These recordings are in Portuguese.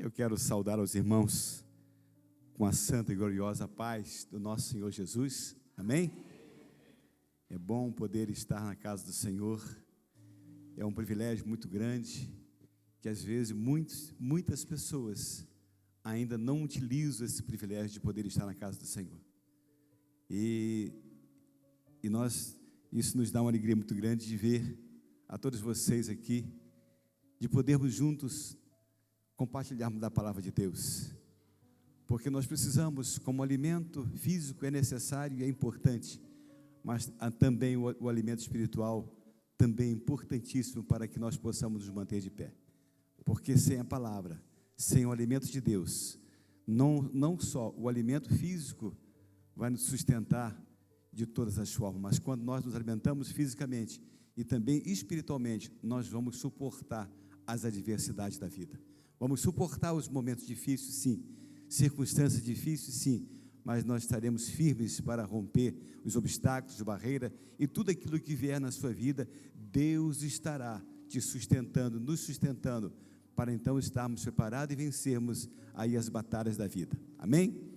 Eu quero saudar os irmãos com a santa e gloriosa paz do nosso Senhor Jesus. Amém? É bom poder estar na casa do Senhor. É um privilégio muito grande que às vezes muitas pessoas ainda não utilizam esse privilégio de poder estar na casa do Senhor. E isso nos dá uma alegria muito grande de ver a todos vocês aqui, de podermos juntos compartilharmos da palavra de Deus, porque nós precisamos, como alimento físico é necessário e é importante, mas também o alimento espiritual também é importantíssimo para que nós possamos nos manter de pé, porque sem a palavra, sem o alimento de Deus, não só o alimento físico vai nos sustentar de todas as formas, mas quando nós nos alimentamos fisicamente e também espiritualmente, nós vamos suportar as adversidades da vida. Vamos suportar os momentos difíceis, sim, circunstâncias difíceis, sim, mas nós estaremos firmes para romper os obstáculos, barreiras e tudo aquilo que vier na sua vida. Deus estará te sustentando, nos sustentando, para então estarmos preparados e vencermos aí as batalhas da vida. Amém?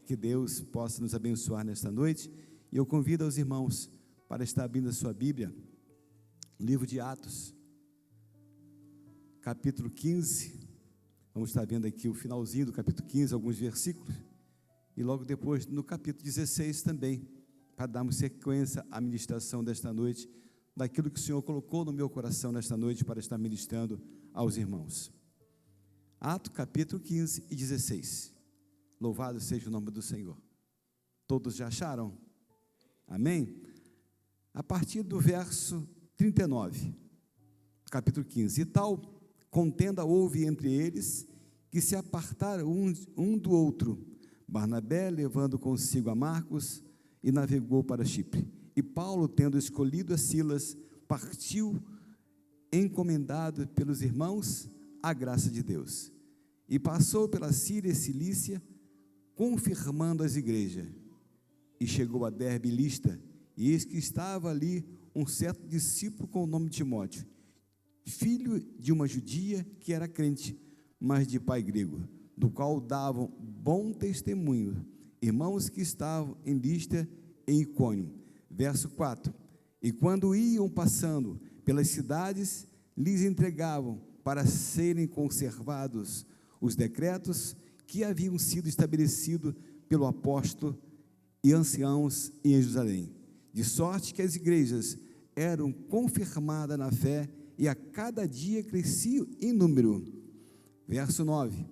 Que Deus possa nos abençoar nesta noite. E eu convido aos irmãos para estar abrindo a sua Bíblia, livro de Atos, capítulo 15. Vamos estar vendo aqui o finalzinho do capítulo 15, alguns versículos, e logo depois no capítulo 16 também, para darmos sequência à ministração desta noite, daquilo que o Senhor colocou no meu coração nesta noite para estar ministrando aos irmãos. Atos capítulo 15 e 16. Louvado seja o nome do Senhor. Todos já acharam? Amém? A partir do verso 39, capítulo 15. E tal contenda houve entre eles, que se apartaram um do outro. Barnabé, levando consigo a Marcos, e navegou para Chipre. E Paulo, tendo escolhido a Silas, partiu, encomendado pelos irmãos à graça de Deus. E passou pela Síria e Cilícia, confirmando as igrejas. E chegou a Derbe e Listra, e eis que estava ali um certo discípulo com o nome de Timóteo, filho de uma judia que era crente, mas de pai grego, do qual davam bom testemunho irmãos que estavam em Listra e em Icônio. Verso 4. E quando iam passando pelas cidades, lhes entregavam para serem conservados os decretos que haviam sido estabelecidos pelo apóstolo e anciãos em Jerusalém, de sorte que as igrejas eram confirmadas na fé e a cada dia cresciam em número. Verso 9.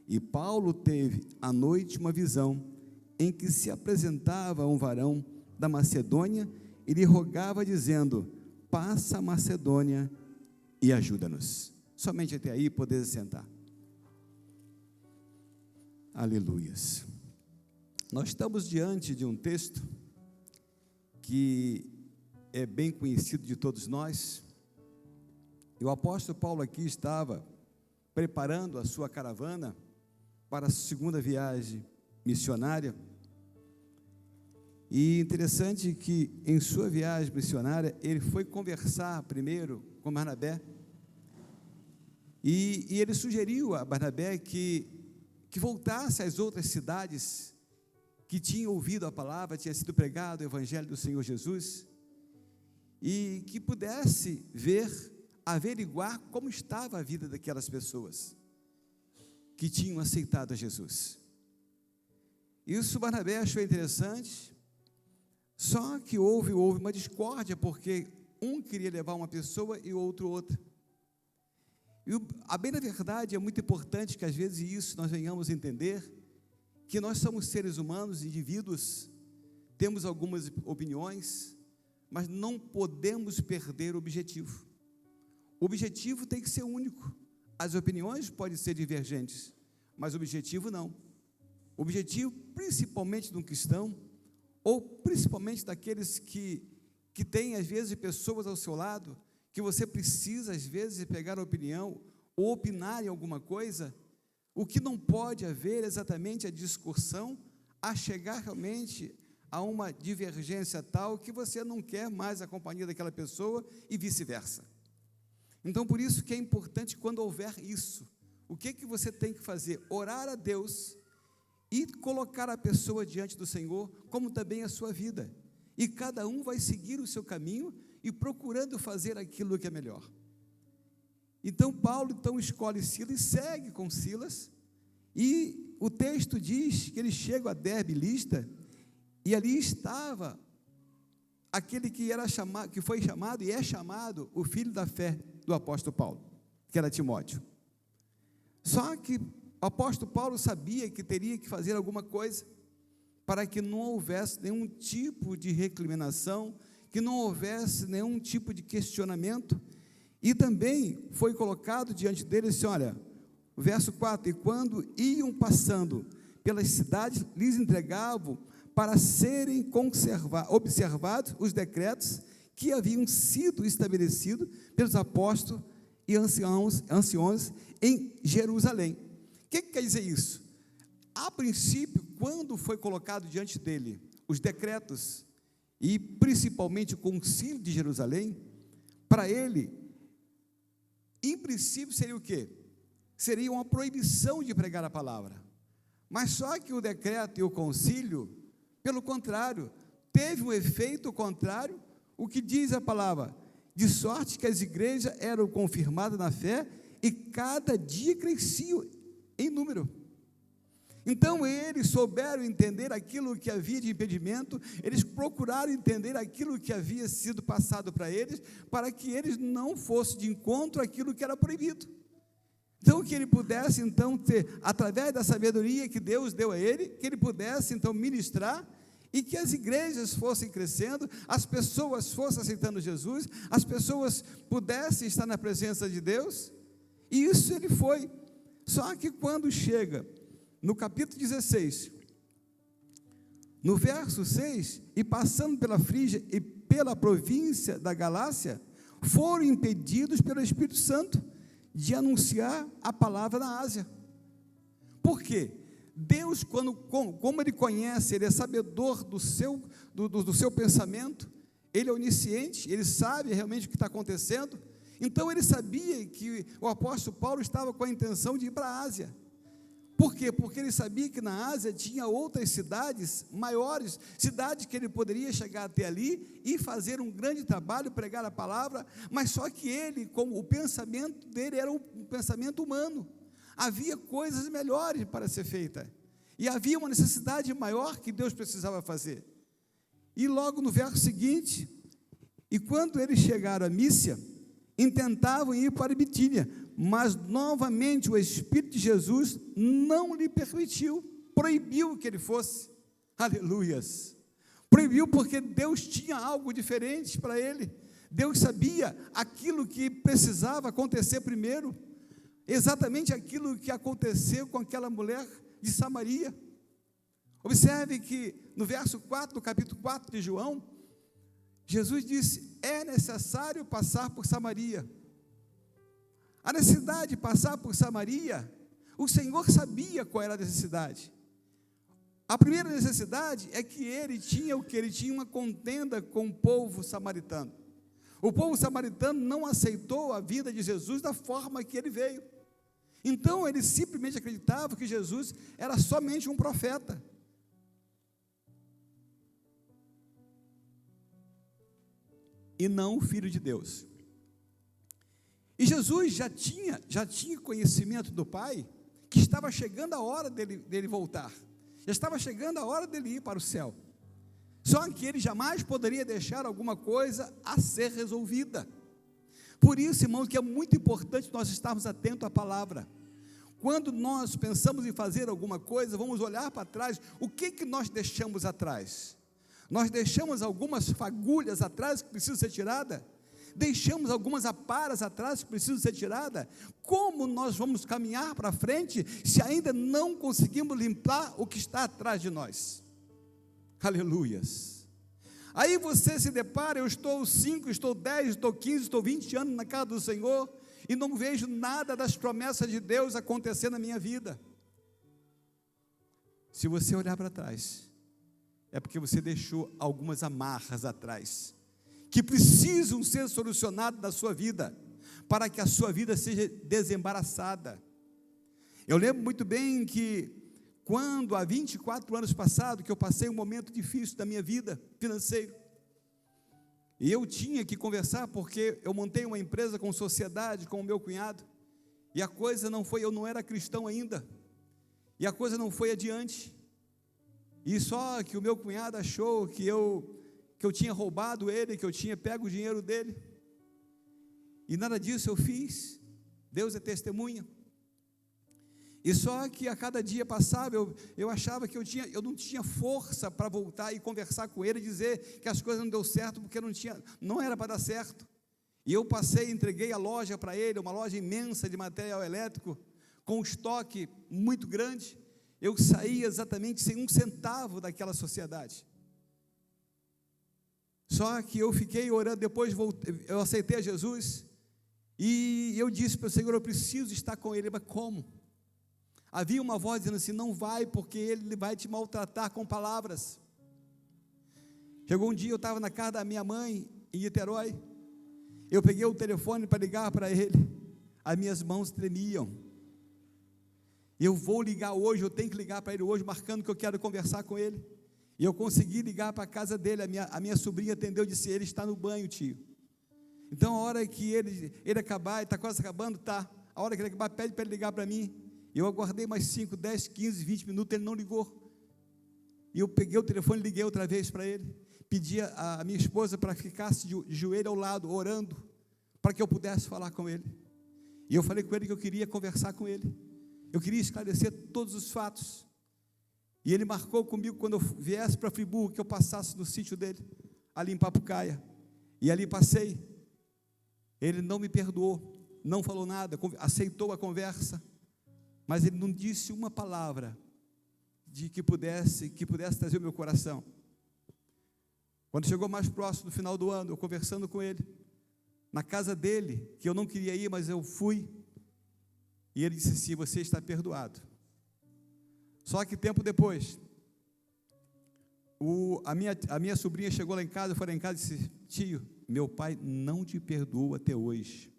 E Paulo teve à noite uma visão, em que se apresentava um varão da Macedônia e lhe rogava, dizendo: passa a Macedônia e ajuda-nos. Somente até aí poder sentar. Aleluias. Nós estamos diante de um texto que é bem conhecido de todos nós. E o apóstolo Paulo aqui estava preparando a sua caravana para a segunda viagem missionária. E interessante que em sua viagem missionária, ele foi conversar primeiro com Barnabé, e ele sugeriu a Barnabé que voltasse às outras cidades que tinham ouvido a palavra, tinha sido pregado o evangelho do Senhor Jesus, e que pudesse averiguar como estava a vida daquelas pessoas que tinham aceitado a Jesus. Isso Barnabé achou interessante, só que houve uma discórdia, porque um queria levar uma pessoa e o outro outra. E a bem da verdade é muito importante que às vezes isso nós venhamos entender, que nós somos seres humanos, indivíduos, temos algumas opiniões, mas não podemos perder o objetivo. O objetivo tem que ser único. As opiniões podem ser divergentes, mas o objetivo não. O objetivo, principalmente de um cristão, ou principalmente daqueles que têm, às vezes, pessoas ao seu lado, que você precisa, às vezes, pegar a opinião, ou opinar em alguma coisa, o que não pode haver exatamente a discussão, a chegar realmente a uma divergência tal, que você não quer mais a companhia daquela pessoa, e vice-versa. Então, por isso que é importante quando houver isso, o que você tem que fazer? Orar a Deus e colocar a pessoa diante do Senhor, como também a sua vida. E cada um vai seguir o seu caminho e procurando fazer aquilo que é melhor. Então, Paulo escolhe Silas e segue com Silas, e o texto diz que eles chegam a Derbe e Listra, e ali estava aquele que foi chamado e é chamado o filho da fé do apóstolo Paulo, que era Timóteo. Só que o apóstolo Paulo sabia que teria que fazer alguma coisa para que não houvesse nenhum tipo de recriminação, que não houvesse nenhum tipo de questionamento, e também foi colocado diante dele assim, olha, verso 4, e quando iam passando pelas cidades, lhes entregavam para serem observados os decretos que haviam sido estabelecidos pelos apóstolos e anciões em Jerusalém. O que quer dizer isso? A princípio, quando foi colocado diante dele os decretos, e principalmente o concílio de Jerusalém, para ele, em princípio seria o quê? Seria uma proibição de pregar a palavra. Mas só que o decreto e o concílio, pelo contrário, teve um efeito contrário, o que diz a palavra, de sorte que as igrejas eram confirmadas na fé e cada dia cresciam em número. Então eles souberam entender aquilo que havia de impedimento, eles procuraram entender aquilo que havia sido passado para que eles não fossem de encontro àquilo que era proibido. Então que ele pudesse então ter, através da sabedoria que Deus deu a ele, que ele pudesse então ministrar, e que as igrejas fossem crescendo, as pessoas fossem aceitando Jesus, as pessoas pudessem estar na presença de Deus, e isso ele foi. Só que quando chega no capítulo 16, no verso 6, e passando pela Frígia e pela província da Galácia, foram impedidos pelo Espírito Santo de anunciar a palavra na Ásia. Por quê? Deus, como Ele conhece, Ele é sabedor do seu pensamento, Ele é onisciente, Ele sabe realmente o que está acontecendo. Então Ele sabia que o apóstolo Paulo estava com a intenção de ir para a Ásia. Por quê? Porque ele sabia que na Ásia tinha outras cidades maiores, cidades que ele poderia chegar até ali e fazer um grande trabalho, pregar a palavra, mas só que ele, como o pensamento dele era um pensamento humano, havia coisas melhores para ser feitas, e havia uma necessidade maior que Deus precisava fazer. E logo no verso seguinte, e quando eles chegaram a Mísia, intentavam ir para Bitínia, mas novamente o Espírito de Jesus não lhe permitiu, proibiu que ele fosse. Aleluias! Proibiu porque Deus tinha algo diferente para ele. Deus sabia aquilo que precisava acontecer primeiro, exatamente aquilo que aconteceu com aquela mulher de Samaria. Observe que no verso 4, do capítulo 4 de João, Jesus disse, é necessário passar por Samaria. A necessidade de passar por Samaria, o Senhor sabia qual era a necessidade. A primeira necessidade é que ele tinha o que? Ele tinha uma contenda com o povo samaritano. O povo samaritano não aceitou a vida de Jesus da forma que ele veio. Então, eles simplesmente acreditavam que Jesus era somente um profeta. E não o Filho de Deus. E Jesus já tinha conhecimento do Pai, que estava chegando a hora dele voltar. Já estava chegando a hora dele ir para o céu. Só que ele jamais poderia deixar alguma coisa a ser resolvida. Por isso, irmãos, que é muito importante nós estarmos atentos à palavra. Quando nós pensamos em fazer alguma coisa, vamos olhar para trás, o que nós deixamos atrás? Nós deixamos algumas fagulhas atrás que precisam ser tiradas? Deixamos algumas aparas atrás que precisam ser tiradas? Como nós vamos caminhar para frente se ainda não conseguimos limpar o que está atrás de nós? Aleluias! Aí você se depara, eu estou 5, estou 10, estou 15, estou 20 anos na casa do Senhor e não vejo nada das promessas de Deus acontecer na minha vida. Se você olhar para trás, é porque você deixou algumas amarras atrás, que precisam ser solucionadas na sua vida, para que a sua vida seja desembaraçada. Eu lembro muito bem que, quando há 24 anos passados, que eu passei um momento difícil da minha vida financeiro, e eu tinha que conversar, porque eu montei uma empresa com sociedade, com o meu cunhado, e a coisa não foi, eu não era cristão ainda, e a coisa não foi adiante, e só que o meu cunhado achou que eu tinha roubado ele, que eu tinha pego o dinheiro dele, e nada disso eu fiz. Deus é testemunha. E só que a cada dia passava, eu achava que eu não tinha força para voltar e conversar com ele, e dizer que as coisas não deu certo, porque não era para dar certo. E eu entreguei a loja para ele, uma loja imensa de material elétrico, com um estoque muito grande. Eu saí exatamente sem um centavo daquela sociedade. Só que eu fiquei orando, depois eu aceitei a Jesus, e eu disse para o Senhor, eu preciso estar com ele. Mas como? Havia uma voz dizendo assim: não vai, porque ele vai te maltratar com palavras. Chegou um dia, eu estava na casa da minha mãe, em Niterói, eu peguei o telefone para ligar para ele, as minhas mãos tremiam. Eu vou ligar hoje, eu tenho que ligar para ele hoje, marcando que eu quero conversar com ele. E eu consegui ligar para a casa dele, a minha sobrinha atendeu e disse: ele está no banho, tio. Então, a hora que ele acabar, ele está quase acabando, tá. A hora que ele acabar, pede para ele ligar para mim. Eu aguardei mais 5, 10, 15, 20 minutos, ele não ligou. E eu peguei o telefone e liguei outra vez para ele. Pedi a minha esposa para ficasse de joelho ao lado, orando, para que eu pudesse falar com ele. E eu falei com ele que eu queria conversar com ele. Eu queria esclarecer todos os fatos. E ele marcou comigo, quando eu viesse para Friburgo, que eu passasse no sítio dele, ali em Papucaia. E ali passei. Ele não me perdoou, não falou nada, aceitou a conversa, mas ele não disse uma palavra de que pudesse trazer o meu coração. Quando chegou mais próximo do final do ano, eu conversando com ele, na casa dele, que eu não queria ir, mas eu fui, e ele disse assim: você está perdoado. Só que tempo depois, a minha sobrinha chegou lá em casa, foi lá em casa e disse: tio, meu pai não te perdoou até hoje.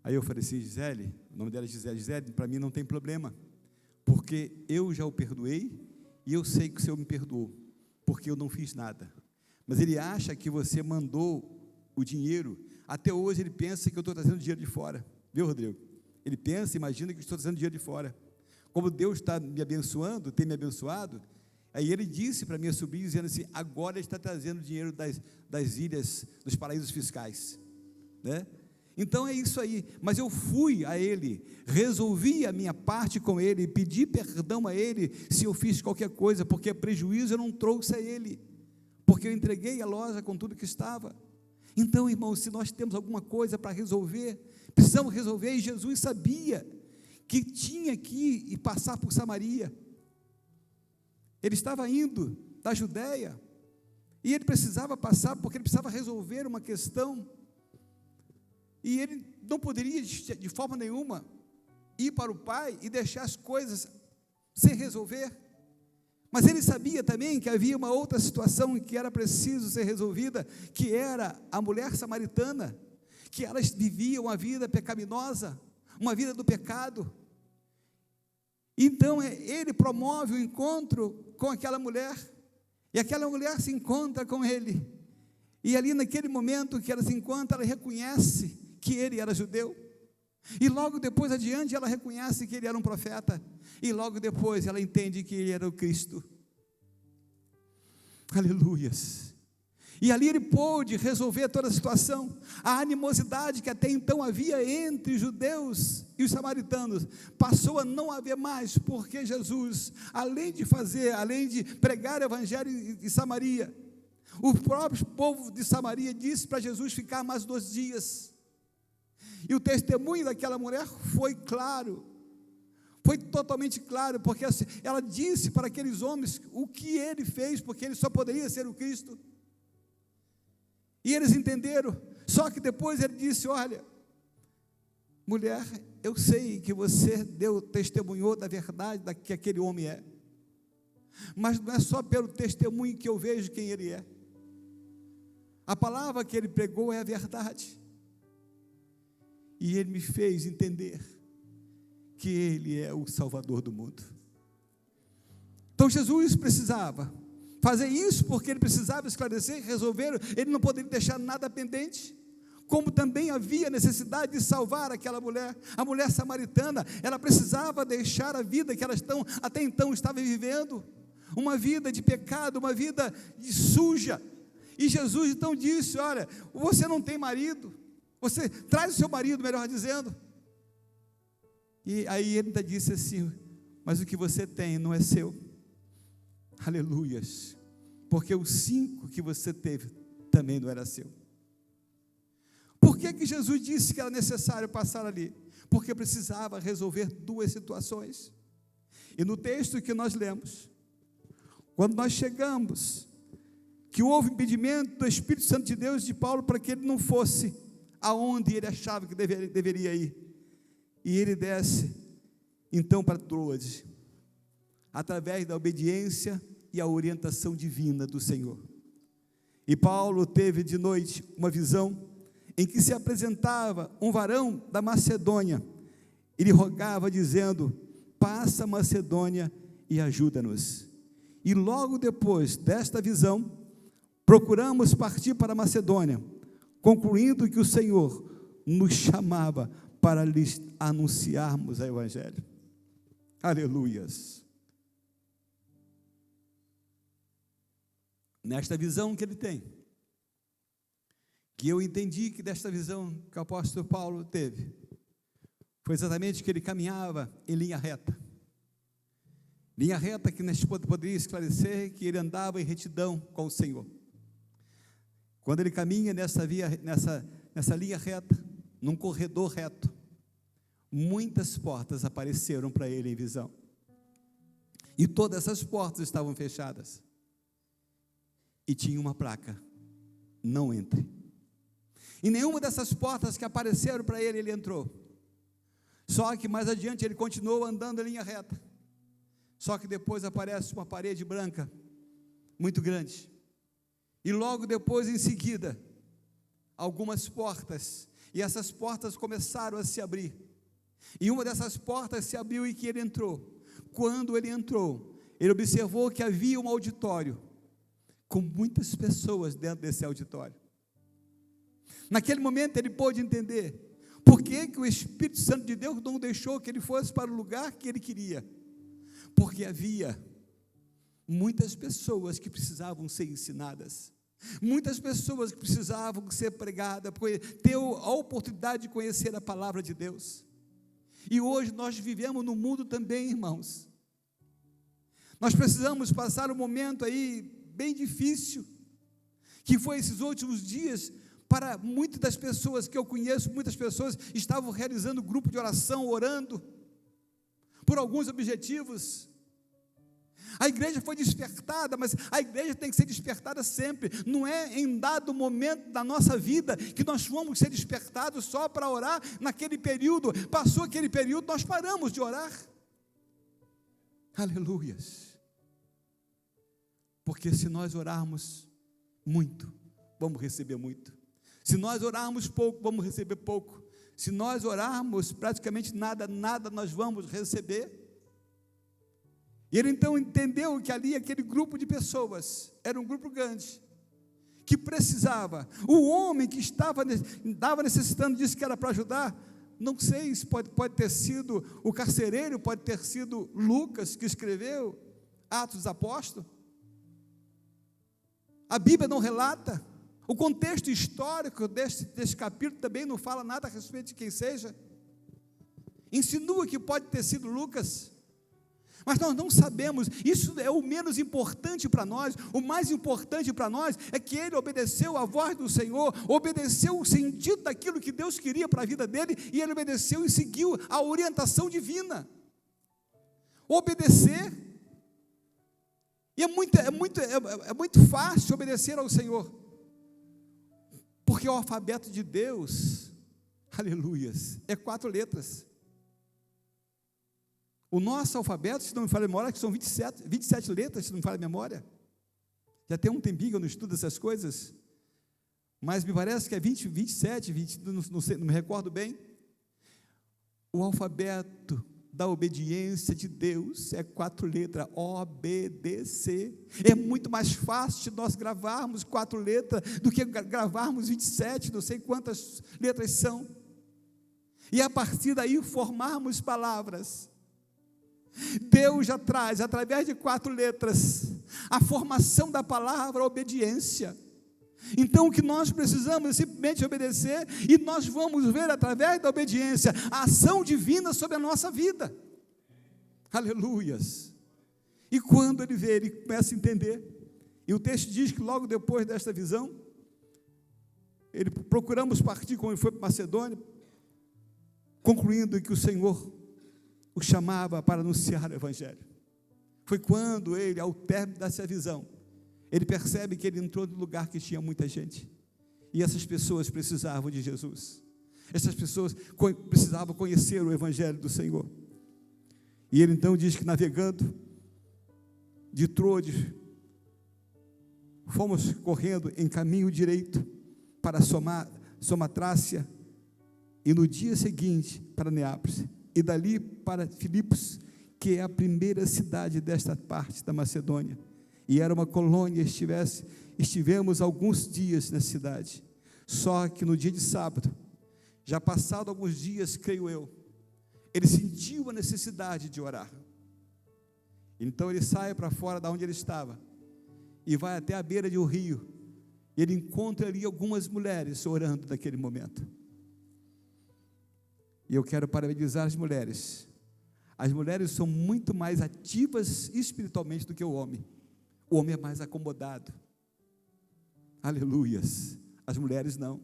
Aí eu falei assim: Gisele, o nome dela é Gisele, para mim não tem problema, porque eu já o perdoei, e eu sei que o Senhor me perdoou, porque eu não fiz nada. Mas ele acha que você mandou o dinheiro. Até hoje ele pensa que eu estou trazendo dinheiro de fora, viu, Rodrigo? Ele pensa, imagina que eu estou trazendo dinheiro de fora. Como Deus está me abençoando, tem me abençoado, aí ele disse para minha sobrinha, dizendo assim: agora ele está trazendo dinheiro das ilhas, dos paraísos fiscais, né? Então é isso aí. Mas eu fui a ele, resolvi a minha parte com ele, pedi perdão a ele se eu fiz qualquer coisa, porque prejuízo eu não trouxe a ele, porque eu entreguei a loja com tudo que estava. Então, irmãos, se nós temos alguma coisa para resolver, precisamos resolver. E Jesus sabia que tinha que ir e passar por Samaria. Ele estava indo da Judéia, e ele precisava passar, porque ele precisava resolver uma questão, e ele não poderia de forma nenhuma ir para o Pai e deixar as coisas sem resolver. Mas ele sabia também que havia uma outra situação que era preciso ser resolvida, que era a mulher samaritana, que elas viviam uma vida pecaminosa, uma vida do pecado. Então ele promove o encontro com aquela mulher, e aquela mulher se encontra com ele, e ali naquele momento que ela se encontra, ela reconhece que ele era judeu, e logo depois adiante ela reconhece que ele era um profeta, e logo depois ela entende que ele era o Cristo. Aleluias. E ali ele pôde resolver toda a situação. A animosidade que até então havia entre os judeus e os samaritanos passou a não haver mais, porque Jesus, além de pregar o evangelho em Samaria, o próprio povo de Samaria disse para Jesus ficar mais 2 dias. E o testemunho daquela mulher foi claro, foi totalmente claro, porque ela disse para aqueles homens o que ele fez, porque ele só poderia ser o Cristo. E eles entenderam. Só que depois ele disse: olha, mulher, eu sei que você testemunhou da verdade que aquele homem é, mas não é só pelo testemunho que eu vejo quem ele é. A palavra que ele pregou é a verdade. E ele me fez entender que Ele é o Salvador do mundo. Então Jesus precisava fazer isso, porque Ele precisava esclarecer, resolver, Ele não poderia deixar nada pendente. Como também havia necessidade de salvar aquela mulher, a mulher samaritana, ela precisava deixar a vida que elas até então estavam vivendo, uma vida de pecado, uma vida de suja. E Jesus então disse: olha, você não tem marido, você traz o seu marido, melhor dizendo. E aí ele ainda disse assim: mas o que você tem não é seu. Aleluias, porque os 5 que você teve também não era seu. Por que Jesus disse que era necessário passar ali? Porque precisava resolver 2 situações. E no texto que nós lemos, quando nós chegamos, que houve impedimento do Espírito Santo de Deus de Paulo para que ele não fosse aonde ele achava que deveria ir, e ele desce então para Troade, através da obediência e a orientação divina do Senhor. E Paulo teve de noite uma visão em que se apresentava um varão da Macedônia. Ele rogava dizendo: passa a Macedônia e ajuda-nos. E logo depois desta visão, procuramos partir para a Macedônia, concluindo que o Senhor nos chamava para lhes anunciarmos o Evangelho. Aleluias. Nesta visão que ele tem, que eu entendi que desta visão que o apóstolo Paulo teve, foi exatamente que ele caminhava em linha reta que nós poderia esclarecer que ele andava em retidão com o Senhor. Quando ele caminha nessa linha reta, num corredor reto, muitas portas apareceram para ele em visão, e todas essas portas estavam fechadas, e tinha uma placa: não entre. E nenhuma dessas portas que apareceram para ele, ele entrou. Só que mais adiante ele continuou andando em linha reta. Só que depois aparece uma parede branca, muito grande. E logo depois, em seguida, algumas portas. E essas portas começaram a se abrir. E uma dessas portas se abriu e que ele entrou. Quando ele entrou, ele observou que havia um auditório, com muitas pessoas dentro desse auditório. Naquele momento ele pôde entender por que o Espírito Santo de Deus não deixou que ele fosse para o lugar que ele queria. Porque havia muitas pessoas que precisavam ser ensinadas, muitas pessoas que precisavam ser pregadas, ter a oportunidade de conhecer a palavra de Deus. E hoje nós vivemos no mundo também, irmãos. Nós precisamos passar um momento aí bem difícil, que foi esses últimos dias. Para muitas das pessoas que eu conheço, muitas pessoas estavam realizando grupo de oração, orando por alguns objetivos. A igreja foi despertada, mas a igreja tem que ser despertada sempre. Não é em dado momento da nossa vida que nós vamos ser despertados só para orar naquele período. Passou aquele período, nós paramos de orar. Aleluias. Porque se nós orarmos muito, vamos receber muito. Se nós orarmos pouco, vamos receber pouco. Se nós orarmos praticamente nada nós vamos receber. E ele então entendeu que ali aquele grupo de pessoas era um grupo grande, que precisava. O homem que estava necessitando, disse que era para ajudar. Não sei se pode ter sido o carcereiro, pode ter sido Lucas que escreveu Atos dos Apóstolos. A Bíblia não relata. O contexto histórico deste capítulo também não fala nada a respeito de quem seja. Insinua que pode ter sido Lucas, mas nós não sabemos. Isso é o menos importante para nós. O mais importante para nós é que ele obedeceu à voz do Senhor, obedeceu o sentido daquilo que Deus queria para a vida dele, e ele obedeceu e seguiu a orientação divina. Obedecer, e é muito fácil obedecer ao Senhor, porque o alfabeto de Deus, aleluias, é 4 letras. O nosso alfabeto, se não me falha a memória, que são 27 letras, se não me falha a memória. Já tem um tempinho que eu não estudo essas coisas, mas me parece que é 27, não me recordo bem. O alfabeto da obediência de Deus é 4 letras, obedecer. É muito mais fácil nós gravarmos 4 letras do que gravarmos 27, não sei quantas letras são, e a partir daí formarmos palavras. Deus já traz, através de 4 letras, a formação da palavra obediência. Então o que nós precisamos é simplesmente obedecer, e nós vamos ver através da obediência a ação divina sobre a nossa vida. Aleluias. E quando ele vê, ele começa a entender, e o texto diz que logo depois desta visão, procuramos partir como ele foi para Macedônia, concluindo que o Senhor o chamava para anunciar o evangelho. Foi quando ele, ao término dessa visão, ele percebe que ele entrou num lugar que tinha muita gente, e essas pessoas precisavam de Jesus, essas pessoas precisavam conhecer o evangelho do Senhor. E ele então diz que, navegando de Troade, fomos correndo em caminho direito para Samatrácia, e no dia seguinte para Neápolis, e dali para Filipos, que é a primeira cidade desta parte da Macedônia, e era uma colônia. Estivemos alguns dias na cidade. Só que no dia de sábado, já passado alguns dias, creio eu, ele sentiu a necessidade de orar. Então ele sai para fora da onde ele estava e vai até a beira de um rio. Ele encontra ali algumas mulheres orando naquele momento. E eu quero parabenizar as mulheres. As mulheres são muito mais ativas espiritualmente do que o homem. O homem é mais acomodado. Aleluias. As mulheres não.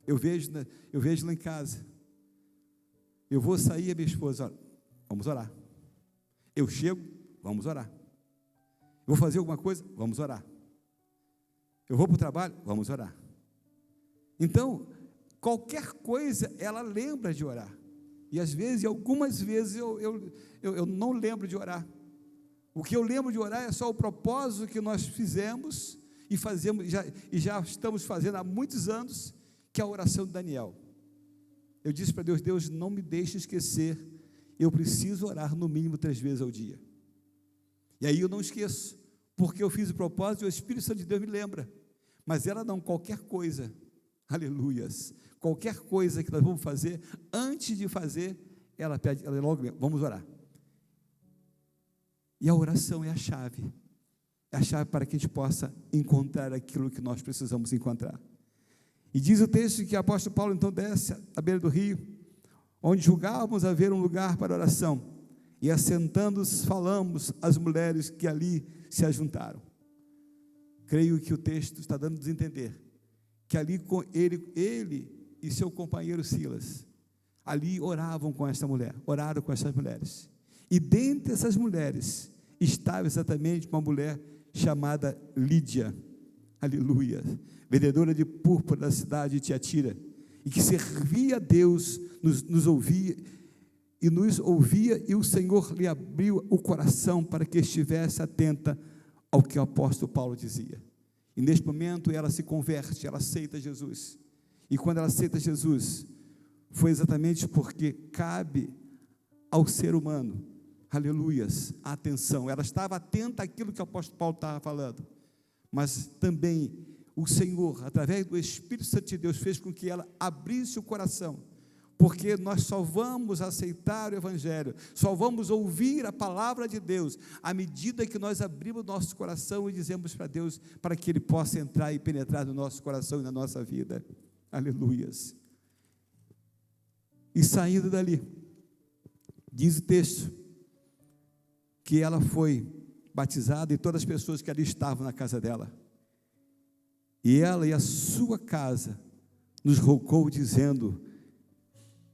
Eu vejo lá em casa. Eu vou sair, a minha esposa, olha, vamos orar. Eu chego, vamos orar. Eu vou fazer alguma coisa, vamos orar. Eu vou para o trabalho, vamos orar. Então, qualquer coisa, ela lembra de orar. E às vezes, algumas vezes, eu não lembro de orar. O que eu lembro de orar é só o propósito que nós fizemos e fazemos, já estamos fazendo há muitos anos, que é a oração de Daniel. Eu disse para Deus: Deus, não me deixe esquecer, eu preciso orar no mínimo 3 vezes ao dia. E aí eu não esqueço, porque eu fiz o propósito e o Espírito Santo de Deus me lembra. Mas ela não, qualquer coisa, aleluias, qualquer coisa que nós vamos fazer, antes de fazer, ela pede, ela logo, vamos orar. E a oração é a chave para que a gente possa encontrar aquilo que nós precisamos encontrar. E diz o texto que o apóstolo Paulo então desce à beira do rio, onde julgávamos haver um lugar para oração, e assentando-nos falamos às mulheres que ali se ajuntaram. Creio que o texto está dando a entender que ali com ele e seu companheiro Silas, ali oravam com esta mulher, oraram com essas mulheres. E dentre essas mulheres estava exatamente uma mulher chamada Lídia, aleluia, vendedora de púrpura da cidade de Tiatira, e que servia a Deus, nos ouvia, e o Senhor lhe abriu o coração para que estivesse atenta ao que o apóstolo Paulo dizia. E neste momento ela se converte, ela aceita Jesus. E quando ela aceita Jesus, foi exatamente porque cabe ao ser humano, aleluias, a atenção. Ela estava atenta àquilo que o apóstolo Paulo estava falando, mas também o Senhor, através do Espírito Santo de Deus, fez com que ela abrisse o coração, porque nós só vamos aceitar o Evangelho, só vamos ouvir a palavra de Deus, à medida que nós abrimos o nosso coração e dizemos para Deus, para que Ele possa entrar e penetrar no nosso coração e na nossa vida, aleluias. E saindo dali, diz o texto, que ela foi batizada, e todas as pessoas que ali estavam na casa dela, e ela e a sua casa nos rogou, dizendo: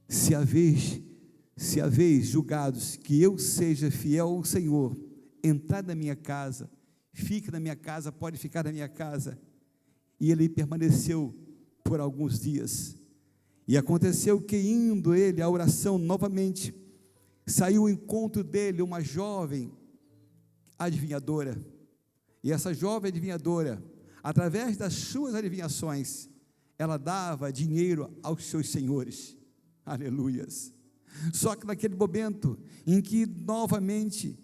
se haveis julgados que eu seja fiel ao Senhor, entrai na minha casa, fique na minha casa, pode ficar na minha casa. E ele permaneceu por alguns dias, e aconteceu que, indo ele à oração novamente, saiu ao encontro dele uma jovem adivinhadora, e essa jovem adivinhadora, através das suas adivinhações, ela dava dinheiro aos seus senhores, aleluias. Só que naquele momento em que novamente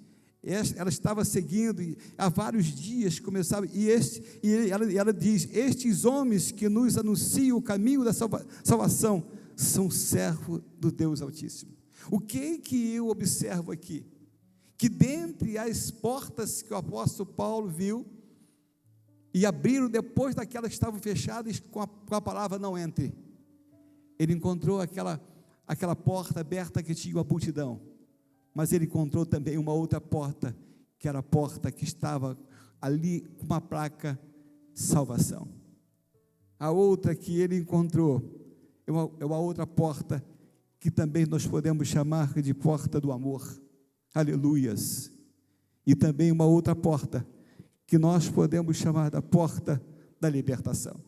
ela estava seguindo, e há vários dias começava, e ela diz: estes homens que nos anunciam o caminho da salvação são servos do Deus Altíssimo. O que eu observo aqui? Que dentre as portas que o apóstolo Paulo viu e abriram depois daquelas que estavam fechadas com a palavra não entre, ele encontrou aquela porta aberta que tinha uma multidão, mas ele encontrou também uma outra porta, que era a porta que estava ali com uma placa salvação. A outra que ele encontrou é uma outra porta que também nós podemos chamar de porta do amor, aleluias, e também uma outra porta que nós podemos chamar da porta da libertação,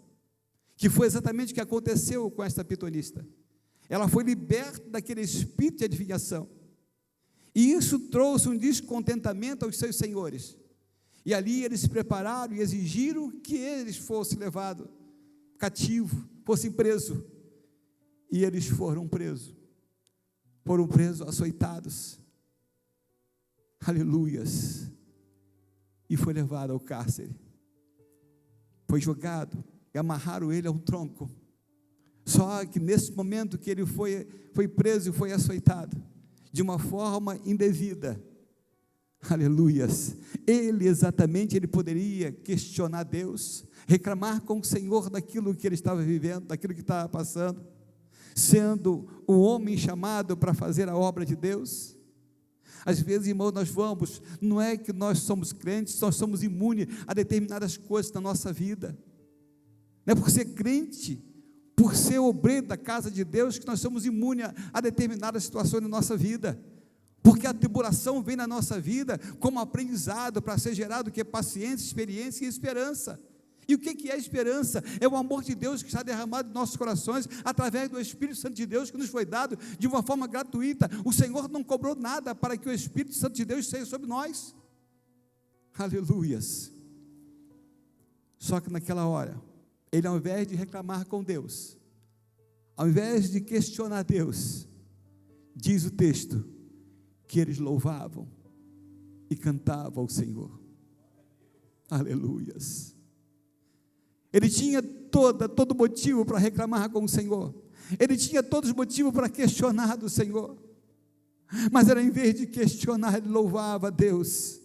que foi exatamente o que aconteceu com esta pitonista. Ela foi liberta daquele espírito de adivinhação, e isso trouxe um descontentamento aos seus senhores, e ali eles se prepararam e exigiram que eles fossem levados cativo, fossem presos, e eles foram presos, açoitados, aleluias, e foi levado ao cárcere, foi jogado, e amarraram ele a um tronco. Só que nesse momento que ele foi preso e foi açoitado, de uma forma indevida, aleluias, ele poderia questionar Deus, reclamar com o Senhor daquilo que ele estava vivendo, daquilo que estava passando, sendo um homem chamado para fazer a obra de Deus. Às vezes, irmãos, não é que nós somos crentes, nós somos imunes a determinadas coisas na nossa vida, não é por ser crente, por ser obreiro da casa de Deus, que nós somos imunes a determinadas situações na nossa vida, porque a tribulação vem na nossa vida como aprendizado para ser gerado que é paciência, experiência e esperança. E o que é esperança? É o amor de Deus que está derramado em nossos corações, através do Espírito Santo de Deus, que nos foi dado de uma forma gratuita. O Senhor não cobrou nada para que o Espírito Santo de Deus seja sobre nós, aleluias. Só que naquela hora, ele, ao invés de reclamar com Deus, ao invés de questionar Deus, diz o texto, que eles louvavam e cantavam ao Senhor, aleluias. Ele tinha todo motivo para reclamar com o Senhor, ele tinha todos os motivos para questionar do Senhor, mas era, em vez de questionar, ele louvava a Deus.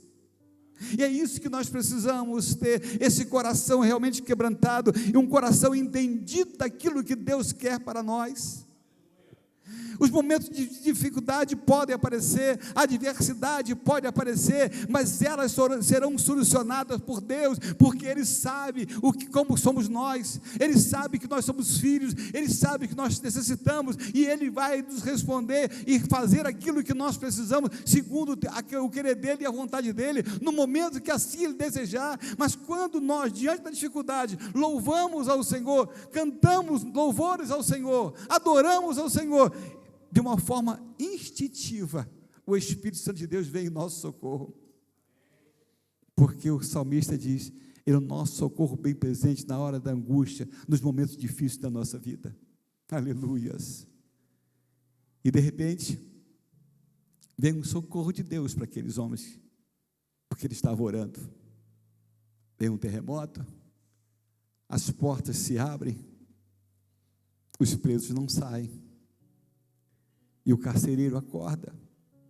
E é isso que nós precisamos ter, esse coração realmente quebrantado, e um coração entendido daquilo que Deus quer para nós. Os momentos de dificuldade podem aparecer, a adversidade pode aparecer, mas elas serão solucionadas por Deus, porque Ele sabe como somos nós, Ele sabe que nós somos filhos, Ele sabe que nós necessitamos, e Ele vai nos responder e fazer aquilo que nós precisamos, segundo o querer dEle e a vontade dEle, no momento que assim Ele desejar. Mas quando nós, diante da dificuldade, louvamos ao Senhor, cantamos louvores ao Senhor, adoramos ao Senhor, de uma forma instintiva, o Espírito Santo de Deus vem em nosso socorro, porque o salmista diz, ele é o nosso socorro bem presente na hora da angústia, nos momentos difíceis da nossa vida, aleluias. E de repente, vem um socorro de Deus para aqueles homens, porque eles estavam orando, vem um terremoto, as portas se abrem, os presos não saem, e o carcereiro acorda,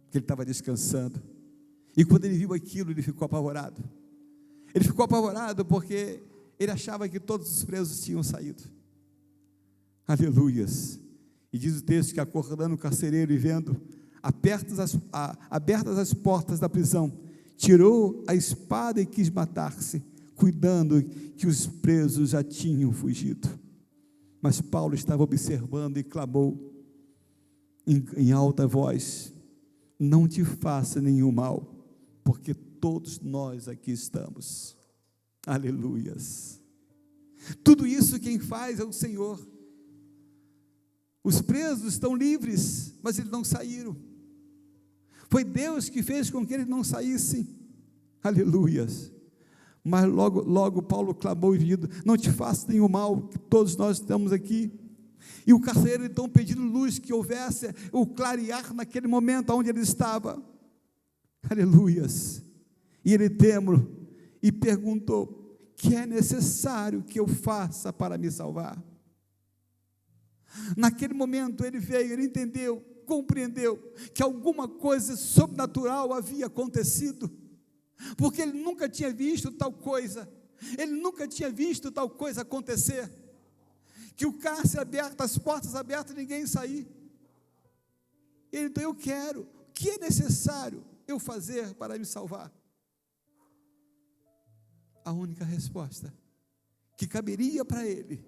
que ele estava descansando, e quando ele viu aquilo, ele ficou apavorado porque ele achava que todos os presos tinham saído, aleluias. E diz o texto que, acordando o carcereiro e vendo abertas as portas da prisão, tirou a espada e quis matar-se, cuidando que os presos já tinham fugido. Mas Paulo estava observando e clamou em alta voz, não te faça nenhum mal, porque todos nós aqui estamos, aleluias. Tudo isso quem faz é o Senhor. Os presos estão livres, mas eles não saíram, foi Deus que fez com que eles não saíssem, aleluias. Mas logo Paulo clamou e disse, não te faça nenhum mal, que todos nós estamos aqui, E o carcereiro então pedindo luz, que houvesse o clarear naquele momento onde ele estava. Aleluias. E ele temeu e perguntou: que é necessário que eu faça para me salvar? Naquele momento ele veio, ele entendeu, compreendeu que alguma coisa sobrenatural havia acontecido, porque ele nunca tinha visto tal coisa, ele nunca tinha visto tal coisa acontecer, que o cárcere aberto, as portas abertas, ninguém sair. Ele, então, eu quero, o que é necessário eu fazer para me salvar? A única resposta que caberia para ele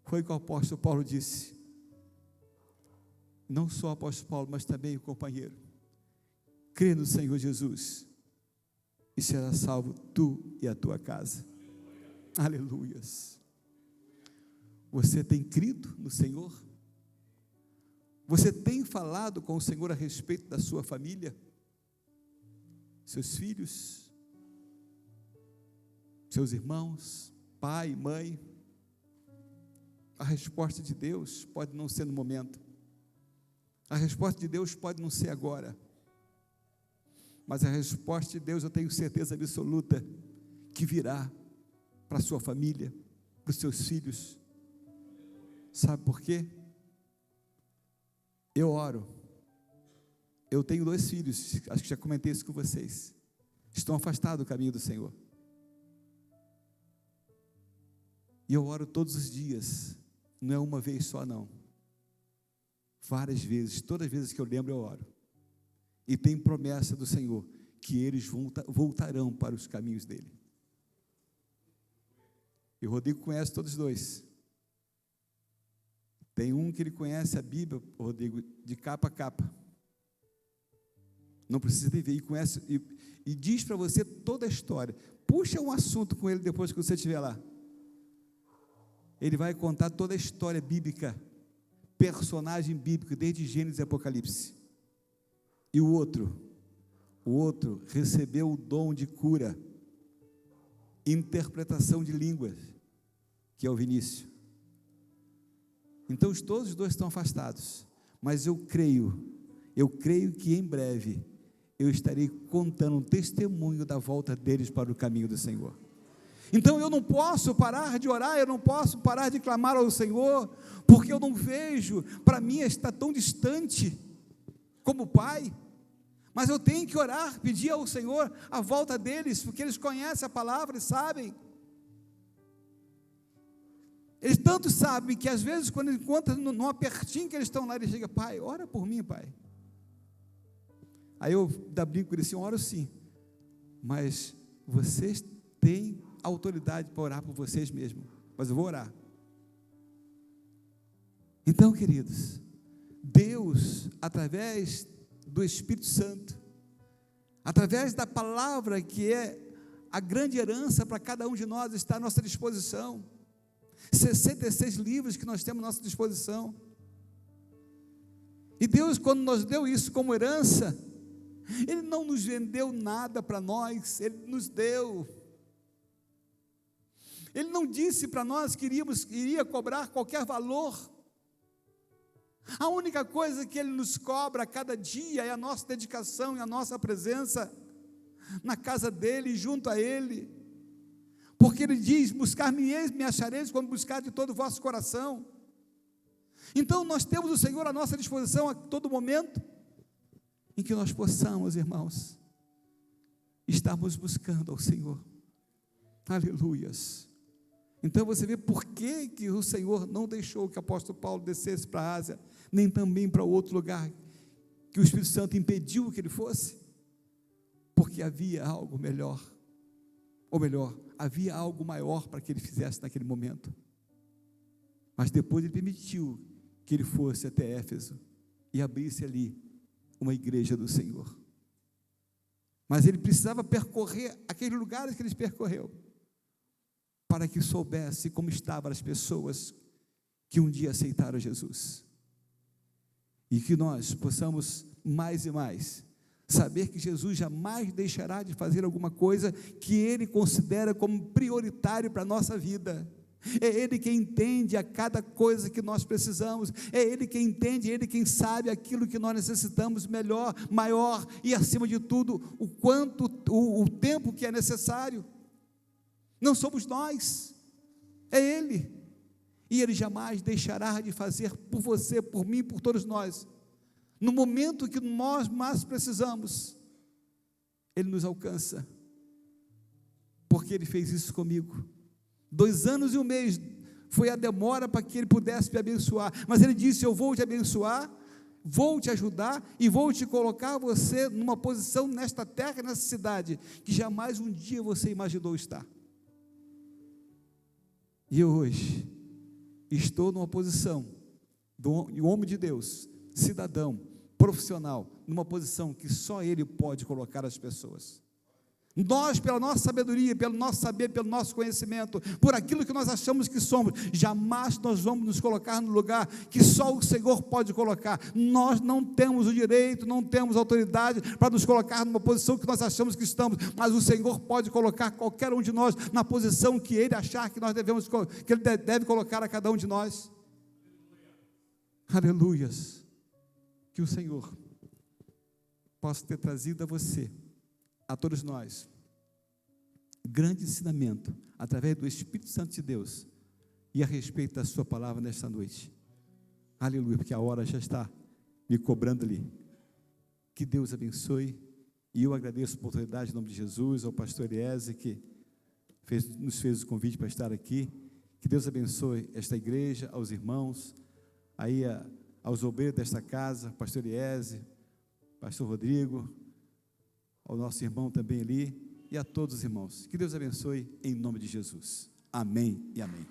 foi o que o apóstolo Paulo disse. Não só o apóstolo Paulo, mas também o companheiro: crê no Senhor Jesus e será salvo tu e a tua casa. Aleluias. Você tem crido no Senhor? Você tem falado com o Senhor a respeito da sua família? Seus filhos? Seus irmãos? Pai, mãe? A resposta de Deus pode não ser no momento. A resposta de Deus pode não ser agora. Mas a resposta de Deus, eu tenho certeza absoluta, que virá para a sua família, para os seus filhos. Sabe por quê? Eu oro. Eu tenho 2 filhos, acho que já comentei isso com vocês. Estão afastados do caminho do Senhor. E eu oro todos os dias. Não é uma vez só, não. Várias vezes, todas as vezes que eu lembro, eu oro. E tem promessa do Senhor, que eles voltarão para os caminhos dele. E o Rodrigo conhece todos os 2. Tem um que ele conhece a Bíblia, Rodrigo, de capa a capa. Não precisa de ver, e conhece, e diz para você toda a história. Puxa um assunto com ele depois que você estiver lá. Ele vai contar toda a história bíblica, personagem bíblico, desde Gênesis e Apocalipse. E o outro recebeu o dom de cura, interpretação de línguas, que é o Vinícius. Então, todos os 2 estão afastados, mas eu creio que em breve eu estarei contando um testemunho da volta deles para o caminho do Senhor. Então eu não posso parar de orar, eu não posso parar de clamar ao Senhor, porque eu não vejo, para mim está tão distante como pai, mas eu tenho que orar, pedir ao Senhor a volta deles, porque eles conhecem a palavra e sabem. Eles tanto sabem que às vezes quando eles encontram num apertinho que eles estão lá, eles chegam: pai, ora por mim, pai. Aí eu brinco com eles assim: oro sim, mas vocês têm autoridade para orar por vocês mesmos, mas eu vou orar. Então, queridos, Deus, através do Espírito Santo, através da palavra que é a grande herança para cada um de nós, está à nossa disposição. 66 livros que nós temos à nossa disposição. E Deus, quando nos deu isso como herança, Ele não nos vendeu nada para nós, Ele nos deu. Ele não disse para nós que iria cobrar qualquer valor. A única coisa que Ele nos cobra a cada dia é a nossa dedicação e a nossa presença na casa dEle, junto a Ele, porque Ele diz: buscar-me-eis, me achareis, quando buscar de todo o vosso coração. Então nós temos o Senhor à nossa disposição a todo momento, em que nós possamos, irmãos, estarmos buscando ao Senhor. Aleluias. Então você vê por que o Senhor não deixou que o apóstolo Paulo descesse para a Ásia, nem também para outro lugar, que o Espírito Santo impediu que ele fosse, porque havia algo melhor, ou melhor, havia algo maior para que ele fizesse naquele momento. Mas depois ele permitiu que ele fosse até Éfeso e abrisse ali uma igreja do Senhor. Mas ele precisava percorrer aqueles lugares que ele percorreu, para que soubesse como estavam as pessoas que um dia aceitaram Jesus. E que nós possamos mais e mais saber que Jesus jamais deixará de fazer alguma coisa que Ele considera como prioritário para a nossa vida. É Ele quem entende a cada coisa que nós precisamos, é Ele quem entende, é Ele quem sabe aquilo que nós necessitamos melhor, maior e acima de tudo, o tempo que é necessário. Não somos nós, é Ele, e Ele jamais deixará de fazer por você, por mim, por todos nós. No momento que nós mais precisamos, Ele nos alcança, porque Ele fez isso comigo. 2 anos e 1 mês foi a demora para que Ele pudesse me abençoar, mas Ele disse: eu vou te abençoar, vou te ajudar e vou te colocar você numa posição nesta terra, nessa cidade, que jamais um dia você imaginou estar. E eu hoje estou numa posição de um homem de Deus, cidadão, profissional, numa posição que só Ele pode colocar as pessoas. Nós, pela nossa sabedoria, pelo nosso saber, pelo nosso conhecimento, por aquilo que nós achamos que somos, jamais nós vamos nos colocar no lugar que só o Senhor pode colocar. Nós não temos o direito, não temos autoridade para nos colocar numa posição que nós achamos que estamos, mas o Senhor pode colocar qualquer um de nós na posição que Ele achar que nós devemos, que Ele deve colocar a cada um de nós. Aleluias. Que o Senhor possa ter trazido a você, a todos nós, grande ensinamento, através do Espírito Santo de Deus, e a respeito da sua palavra nesta noite. Aleluia, porque a hora já está me cobrando ali. Que Deus abençoe, e eu agradeço a oportunidade em nome de Jesus, ao pastor Eliese, que nos fez o convite para estar aqui. Que Deus abençoe esta igreja, aos irmãos, aí aos obreiros desta casa, pastor Eliese, pastor Rodrigo, ao nosso irmão também ali, e a todos os irmãos. Que Deus abençoe em nome de Jesus. Amém e amém.